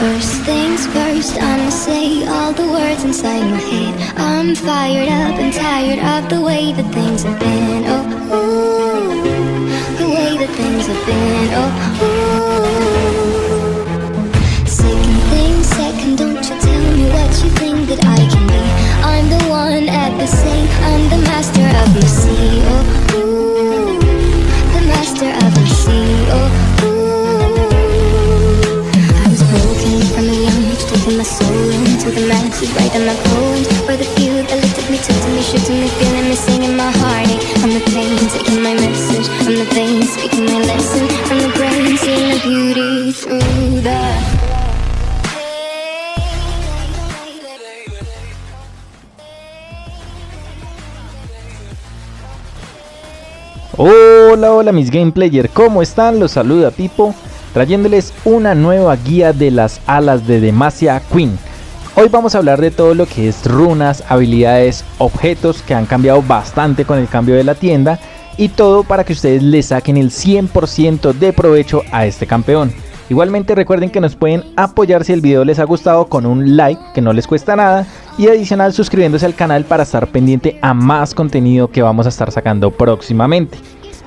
First things first, I'ma say all the words inside my head. I'm fired up and tired of the way that things have been. Oh, ooh, the way that things have been. Oh, ooh. Second thing second, don't you tell me what you think that I can be. I'm the one at the same, I'm the master of my sea. Oh, ooh, the master of my sea. Oh, from a young age, taking my soul into the masses, writing my poems for the few that looked at me, took to me, shook to me, feeling me, singing my heartache. From the pain, taking my message, from the veins, speaking my lesson, from the brain, seeing the beauty through the... Hola, hola mis game player, ¿cómo están? Los saluda Pipo, trayéndoles una nueva guía de las alas de Demacia Queen. Hoy vamos a hablar de todo lo que es runas, habilidades, objetos que han cambiado bastante con el cambio de la tienda y todo para que ustedes le saquen el 100% de provecho a este campeón. Igualmente recuerden que nos pueden apoyar si el video les ha gustado con un like que no les cuesta nada y adicional suscribiéndose al canal para estar pendiente a más contenido que vamos a estar sacando próximamente.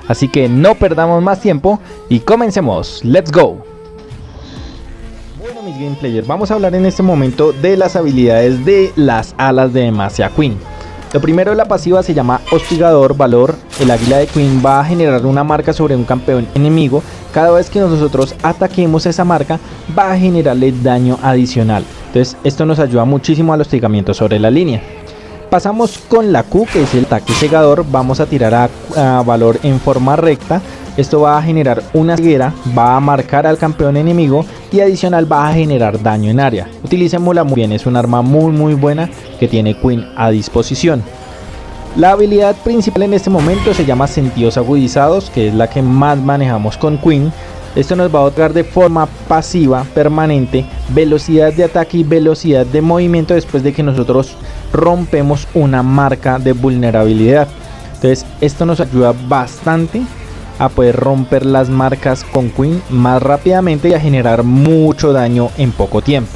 Así que no perdamos más tiempo y comencemos. ¡Let's go! Bueno mis game players, vamos a hablar en este momento de las habilidades de las alas de Demacia Queen. Lo primero, la pasiva se llama Hostigador Valor. El águila de Queen va a generar una marca sobre un campeón enemigo. Cada vez que nosotros ataquemos esa marca va a generarle daño adicional. Entonces esto nos ayuda muchísimo al hostigamiento sobre la línea. Pasamos con la Q, que es el ataque cegador. Vamos a tirar a valor en forma recta. Esto va a generar una ceguera, va a marcar al campeón enemigo y adicional va a generar daño en área. Utilicémosla muy bien, es un arma muy buena que tiene Queen a disposición. La habilidad principal en este momento se llama Sentidos Agudizados, que es la que más manejamos con Queen. Esto nos va a otorgar de forma pasiva permanente velocidad de ataque y velocidad de movimiento después de que nosotros rompemos una marca de vulnerabilidad. Entonces esto nos ayuda bastante a poder romper las marcas con Queen más rápidamente y a generar mucho daño en poco tiempo.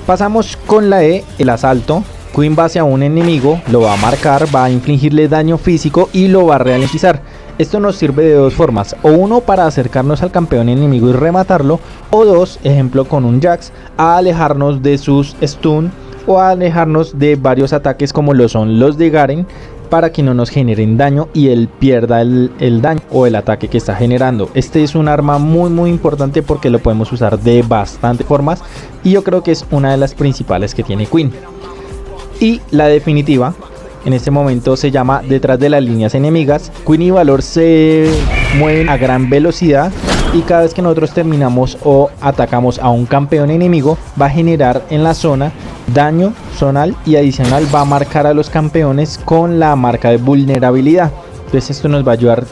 Pasamos con la E, el asalto. Queen va hacia un enemigo, lo va a marcar, va a infligirle daño físico y lo va a ralentizar. Esto nos sirve de dos formas, o uno para acercarnos al campeón enemigo y rematarlo, o dos, ejemplo con un Jax, a alejarnos de sus stun o a alejarnos de varios ataques como lo son los de Garen, para que no nos generen daño y él pierda el daño o el ataque que está generando. Este es un arma muy importante porque lo podemos usar de bastantes formas y yo creo que es una de las principales que tiene Queen. Y la definitiva en este momento se llama Detrás de las líneas enemigas. Queen y Valor se mueven a gran velocidad y cada vez que nosotros terminamos o atacamos a un campeón enemigo va a generar en la zona daño zonal y adicional va a marcar a los campeones con la marca de vulnerabilidad. Entonces esto nos va a ayudar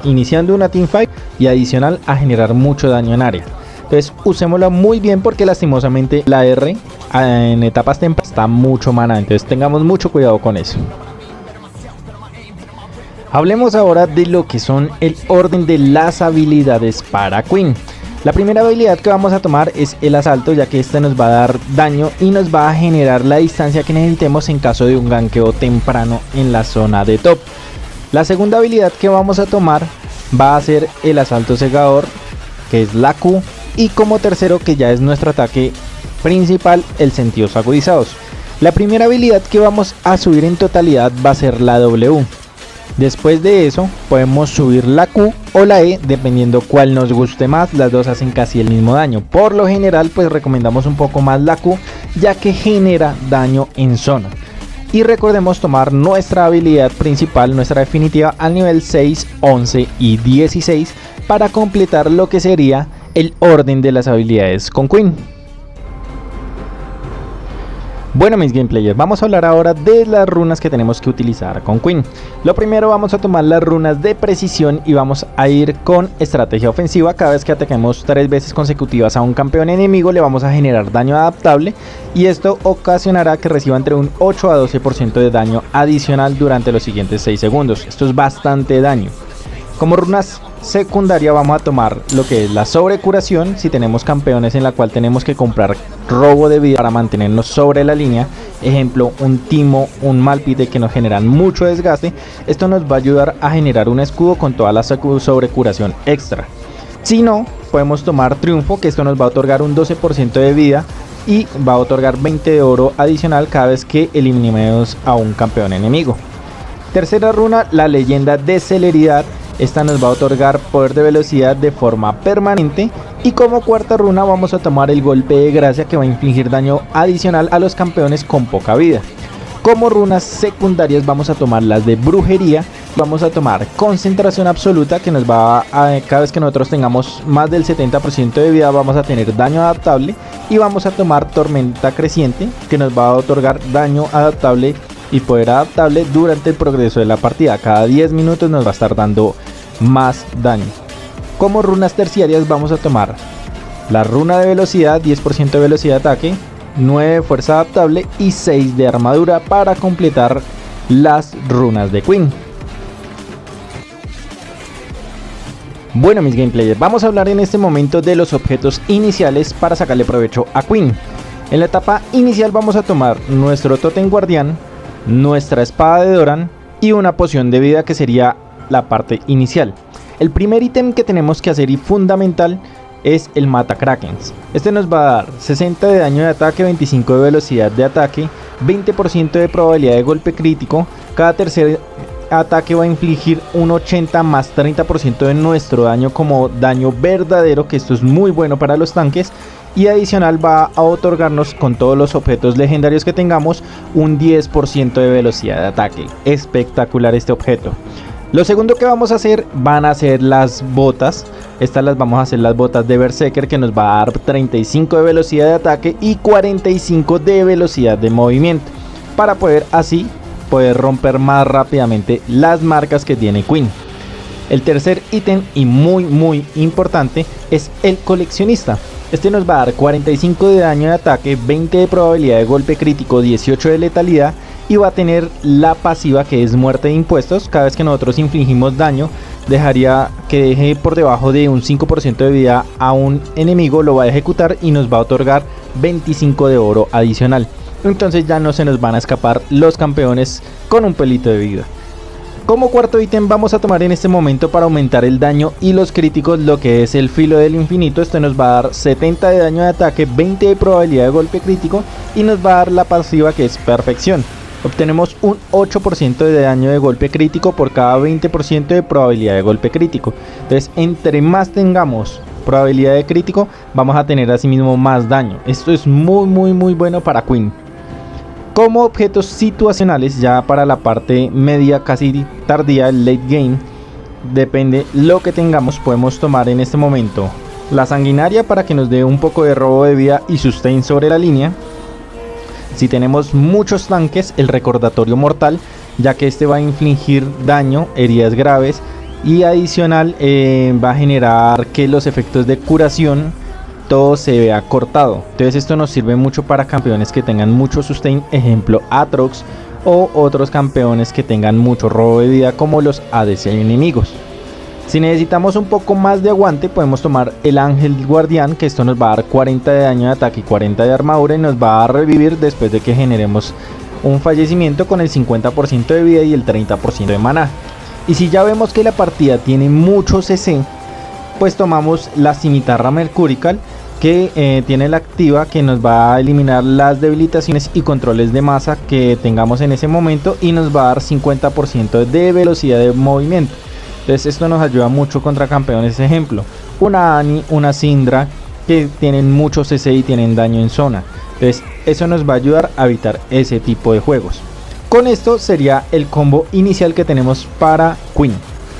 iniciando una teamfight y adicional a generar mucho daño en área. Entonces usémosla muy bien porque lastimosamente la R en etapas tempranas está mucho mana, entonces tengamos mucho cuidado con eso. Hablemos ahora de lo que son el orden de las habilidades para Queen. La primera habilidad que vamos a tomar es el asalto, ya que este nos va a dar daño y nos va a generar la distancia que necesitemos en caso de un ganqueo temprano en la zona de top. La segunda habilidad que vamos a tomar va a ser el asalto cegador, que es la Q, y como tercero, que ya es nuestro ataque principal, el Sentidos Agudizados. La primera habilidad que vamos a subir en totalidad va a ser la W. Después de eso podemos subir la Q o la E dependiendo cuál nos guste más. Las dos hacen casi el mismo daño. Por lo general pues recomendamos un poco más la Q, ya que genera daño en zona. Y recordemos tomar nuestra habilidad principal, nuestra definitiva, al nivel 6, 11 y 16 para completar lo que sería el orden de las habilidades con Queen. Bueno mis gameplayers, vamos a hablar ahora de las runas que tenemos que utilizar con Queen. Lo primero, vamos a tomar las runas de precisión y vamos a ir con estrategia ofensiva. Cada vez que ataquemos 3 veces consecutivas a un campeón enemigo le vamos a generar daño adaptable y esto ocasionará que reciba entre un 8 a 12% de daño adicional durante los siguientes 6 segundos. Esto es bastante daño. Como runas secundaria vamos a tomar lo que es la sobrecuración. Si tenemos campeones en la cual tenemos que comprar robo de vida para mantenernos sobre la línea, ejemplo un Timo, un Malphite que nos generan mucho desgaste, esto nos va a ayudar a generar un escudo con toda la sobrecuración extra. Si no, podemos tomar triunfo, que esto nos va a otorgar un 12% de vida y va a otorgar 20 de oro adicional cada vez que eliminemos a un campeón enemigo. Tercera runa, la leyenda de celeridad. Esta nos va a otorgar poder de velocidad de forma permanente. Y como cuarta runa vamos a tomar el golpe de gracia, que va a infligir daño adicional a los campeones con poca vida. Como runas secundarias vamos a tomar las de brujería. Vamos a tomar concentración absoluta, que nos va a, cada vez que nosotros tengamos más del 70% de vida vamos a tener daño adaptable. Y vamos a tomar tormenta creciente, que nos va a otorgar daño adaptable y poder adaptable durante el progreso de la partida. Cada 10 minutos nos va a estar dando más daño. Como runas terciarias vamos a tomar la runa de velocidad, 10% de velocidad de ataque, 9 de fuerza adaptable y 6 de armadura para completar las runas de Queen. Bueno, mis gameplayers, vamos a hablar en este momento de los objetos iniciales para sacarle provecho a Queen. En la etapa inicial vamos a tomar nuestro Tótem Guardián, nuestra espada de Doran y una poción de vida, que sería la parte inicial. El primer ítem que tenemos que hacer y fundamental es el Mata Krakens. Este nos va a dar 60 de daño de ataque, 25 de velocidad de ataque, 20% de probabilidad de golpe crítico. Cada tercer ataque va a infligir un 80 más 30% de nuestro daño como daño verdadero, que esto es muy bueno para los tanques. Y adicional va a otorgarnos, con todos los objetos legendarios que tengamos, un 10% de velocidad de ataque. Espectacular este objeto. Lo segundo que vamos a hacer van a ser las botas. Estas las vamos a hacer las botas de Berserker, que nos va a dar 35 de velocidad de ataque y 45 de velocidad de movimiento, para poder así romper más rápidamente las marcas que tiene Queen. El tercer ítem, y muy importante, es el coleccionista. Este nos va a dar 45 de daño de ataque, 20 de probabilidad de golpe crítico, 18 de letalidad, y va a tener la pasiva, que es muerte de impuestos. Cada vez que nosotros infligimos daño, dejaría que deje por debajo de un 5% de vida a un enemigo, lo va a ejecutar y nos va a otorgar 25 de oro adicional. Entonces ya no se nos van a escapar los campeones con un pelito de vida. Como cuarto ítem vamos a tomar en este momento, para aumentar el daño y los críticos, lo que es el filo del infinito. Este nos va a dar 70 de daño de ataque, 20 de probabilidad de golpe crítico y nos va a dar la pasiva, que es perfección. Obtenemos un 8% de daño de golpe crítico por cada 20% de probabilidad de golpe crítico. Entonces, entre más tengamos probabilidad de crítico, vamos a tener asimismo más daño. Esto es muy bueno para Queen. Como objetos situacionales, ya para la parte media, casi tardía, el late game, depende lo que tengamos, podemos tomar en este momento la sanguinaria, para que nos dé un poco de robo de vida y sustain sobre la línea. Si tenemos muchos tanques, el recordatorio mortal, ya que este va a infligir daño, heridas graves, y adicional va a generar que los efectos de curación todo se vea cortado. Entonces esto nos sirve mucho para campeones que tengan mucho sustain, ejemplo Aatrox, o otros campeones que tengan mucho robo de vida, como los ADC enemigos. Si necesitamos un poco más de aguante, podemos tomar el Ángel Guardián, que esto nos va a dar 40 de daño de ataque y 40 de armadura, y nos va a revivir después de que generemos un fallecimiento, con el 50% de vida y el 30% de maná. Y si ya vemos que la partida tiene mucho CC, pues tomamos la Cimitarra Mercurial, que tiene la activa, que nos va a eliminar las debilitaciones y controles de masa que tengamos en ese momento, y nos va a dar 50% de velocidad de movimiento. Entonces esto nos ayuda mucho contra campeones, ejemplo una Annie, una Syndra, que tienen mucho CC y tienen daño en zona. Entonces eso nos va a ayudar a evitar ese tipo de juegos. Con esto sería el combo inicial que tenemos para Queen.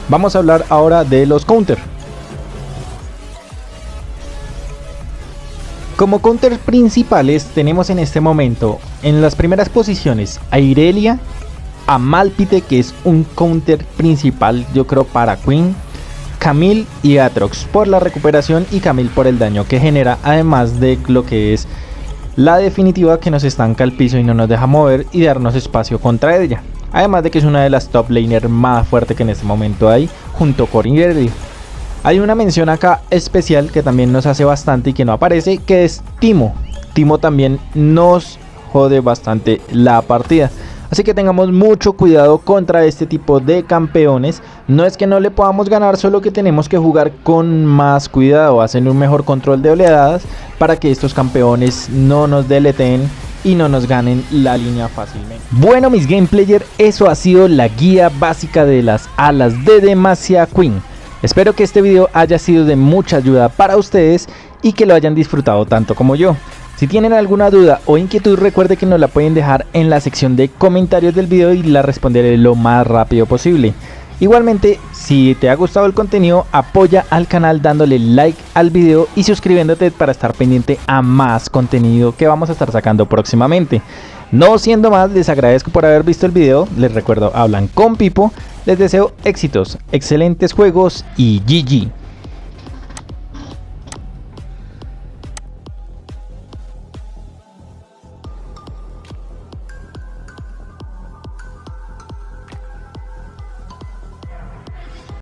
Vamos a hablar ahora de los counter. Como counter principales tenemos en este momento en las primeras posiciones a Irelia, a Malphite, que es un counter principal yo creo para Queen, Camille y Aatrox por la recuperación, y Camille por el daño que genera, además de lo que es la definitiva, que nos estanca el piso y no nos deja mover y darnos espacio contra ella. Además de que es una de las top laner más fuertes que en este momento hay, junto con Irelia. Hay una mención acá especial que también nos hace bastante y que no aparece, que es Timo. Timo también nos jode bastante la partida. Así que tengamos mucho cuidado contra este tipo de campeones. No es que no le podamos ganar, solo que tenemos que jugar con más cuidado, hacer un mejor control de oleadas para que estos campeones no nos deleteen y no nos ganen la línea fácilmente. Bueno, mis game player, eso ha sido la guía básica de las alas de Demacia Queen. Espero que este video haya sido de mucha ayuda para ustedes y que lo hayan disfrutado tanto como yo. Si tienen alguna duda o inquietud, recuerde que nos la pueden dejar en la sección de comentarios del video y la responderé lo más rápido posible. Igualmente, si te ha gustado el contenido, apoya al canal dándole like al video y suscribiéndote para estar pendiente a más contenido que vamos a estar sacando próximamente. No siendo más, les agradezco por haber visto el video. Les recuerdo, hablan con Pipo. Les deseo éxitos, excelentes juegos y GG.